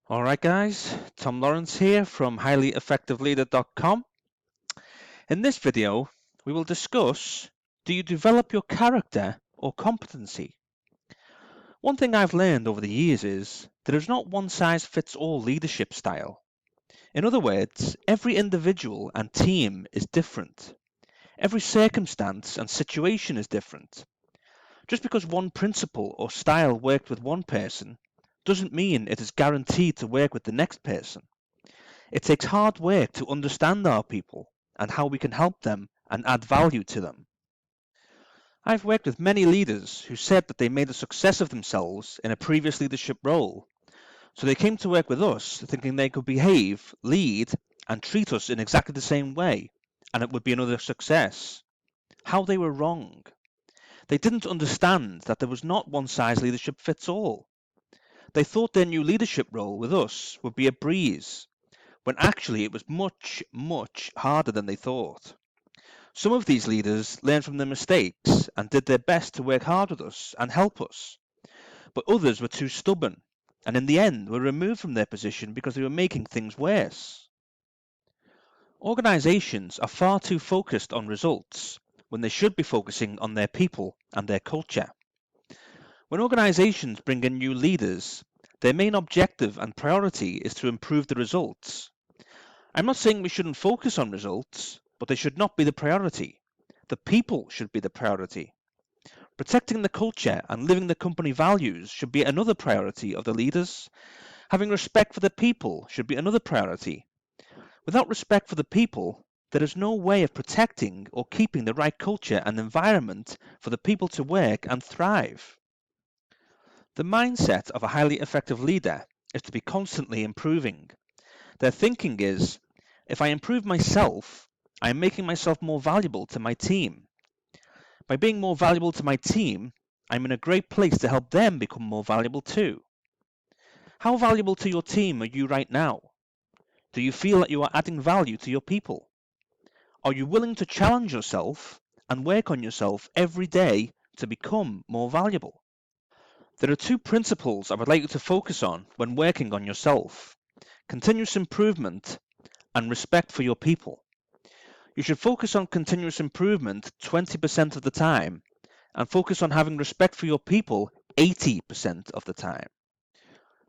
Alright guys, Tom Lawrence here from highlyeffectiveleader.com. In this video, we will discuss, do you develop your character or competency? One thing I've learned over the years is there is not one size fits all leadership style. In other words, every individual and team is different. Every circumstance and situation is different. Just because one principle or style worked with one person doesn't mean it is guaranteed to work with the next person. It takes hard work to understand our people and how we can help them and add value to them. I've worked with many leaders who said that they made a success of themselves in a previous leadership role, so they came to work with us thinking they could behave, lead, and treat us in exactly the same way, and it would be another success. How they were wrong. They didn't understand that there was not one size leadership fits all. They thought their new leadership role with us would be a breeze, when actually it was much, much harder than they thought. Some of these leaders learned from their mistakes and did their best to work hard with us and help us, but others were too stubborn and in the end were removed from their position because they were making things worse. Organizations are far too focused on results when they should be focusing on their people and their culture. When organizations bring in new leaders, their main objective and priority is to improve the results. I'm not saying we shouldn't focus on results, but they should not be the priority. The people should be the priority. Protecting the culture and living the company values should be another priority of the leaders. Having respect for the people should be another priority. Without respect for the people, there is no way of protecting or keeping the right culture and environment for the people to work and thrive. The mindset of a highly effective leader is to be constantly improving. Their thinking is, if I improve myself, I am making myself more valuable to my team. By being more valuable to my team, I'm in a great place to help them become more valuable too. How valuable to your team are you right now? Do you feel that you are adding value to your people? Are you willing to challenge yourself and work on yourself every day to become more valuable? There are two principles I would like you to focus on when working on yourself: continuous improvement and respect for your people. You should focus on continuous improvement 20% of the time and focus on having respect for your people 80% of the time.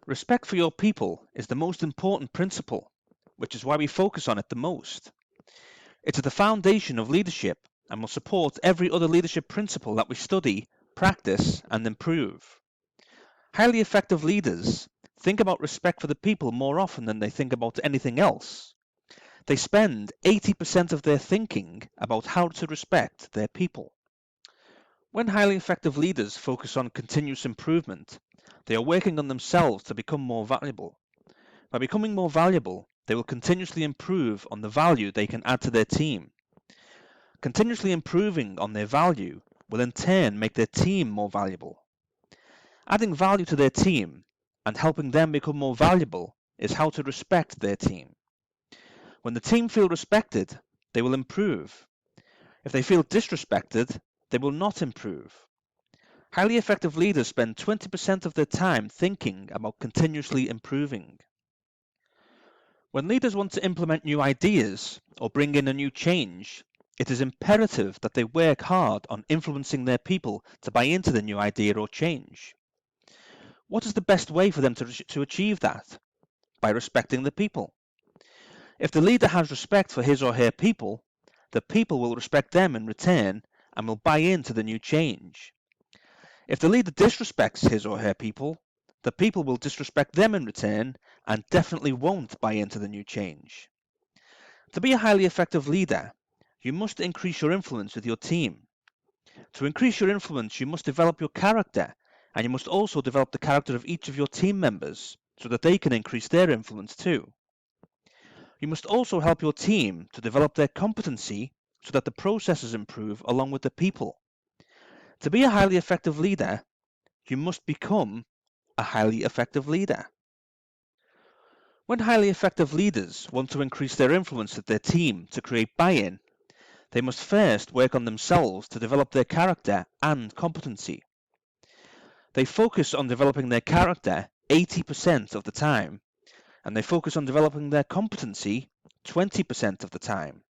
Respect for your people is the most important principle, which is why we focus on it the most. It's at the foundation of leadership and will support every other leadership principle that we study, practice, and improve. Highly effective leaders think about respect for the people more often than they think about anything else. They spend 80% of their thinking about how to respect their people. When highly effective leaders focus on continuous improvement, they are working on themselves to become more valuable. By becoming more valuable, they will continuously improve on the value they can add to their team. Continuously improving on their value will in turn make their team more valuable. Adding value to their team and helping them become more valuable is how to respect their team. When the team feel respected, they will improve. If they feel disrespected, they will not improve. Highly effective leaders spend 20% of their time thinking about continuously improving. When leaders want to implement new ideas or bring in a new change, it is imperative that they work hard on influencing their people to buy into the new idea or change. What is the best way for them to achieve that? By respecting the people. If the leader has respect for his or her people, the people will respect them in return and will buy into the new change. If the leader disrespects his or her people, the people will disrespect them in return and definitely won't buy into the new change. To be a highly effective leader, you must increase your influence with your team. To increase your influence, you must develop your character, and you must also develop the character of each of your team members so that they can increase their influence too. You must also help your team to develop their competency so that the processes improve along with the people. To be a highly effective leader, you must become a highly effective leader. When highly effective leaders want to increase their influence with their team to create buy-in, they must first work on themselves to develop their character and competency. They focus on developing their character 80% of the time and they focus on developing their competency 20% of the time.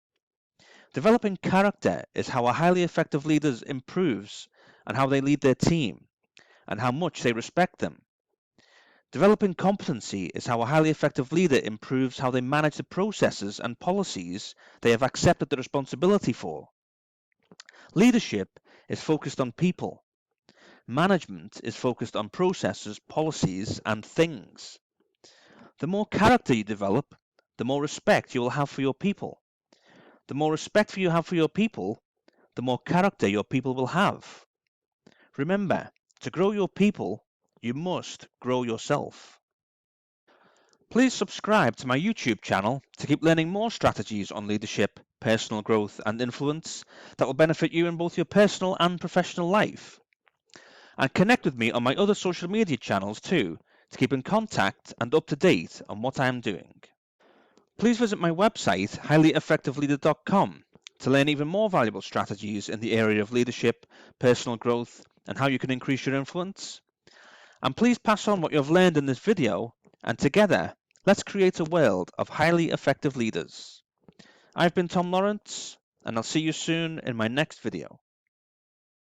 Developing character is how a highly effective leader improves and how they lead their team and how much they respect them. Developing competency is how a highly effective leader improves how they manage the processes and policies they have accepted the responsibility for. Leadership is focused on people. Management is focused on processes, policies, and things. The more character you develop, the more respect you will have for your people. The more respect you have for your people, the more character your people will have. Remember, to grow your people, you must grow yourself. Please subscribe to my YouTube channel to keep learning more strategies on leadership, personal growth, and influence that will benefit you in both your personal and professional life. And connect with me on my other social media channels too to keep in contact and up to date on what I am doing. Please visit my website, highlyeffectiveleader.com, to learn even more valuable strategies in the area of leadership, personal growth, and how you can increase your influence. And please pass on what you have learned in this video, and together, let's create a world of highly effective leaders. I've been Tom Lawrence, and I'll see you soon in my next video.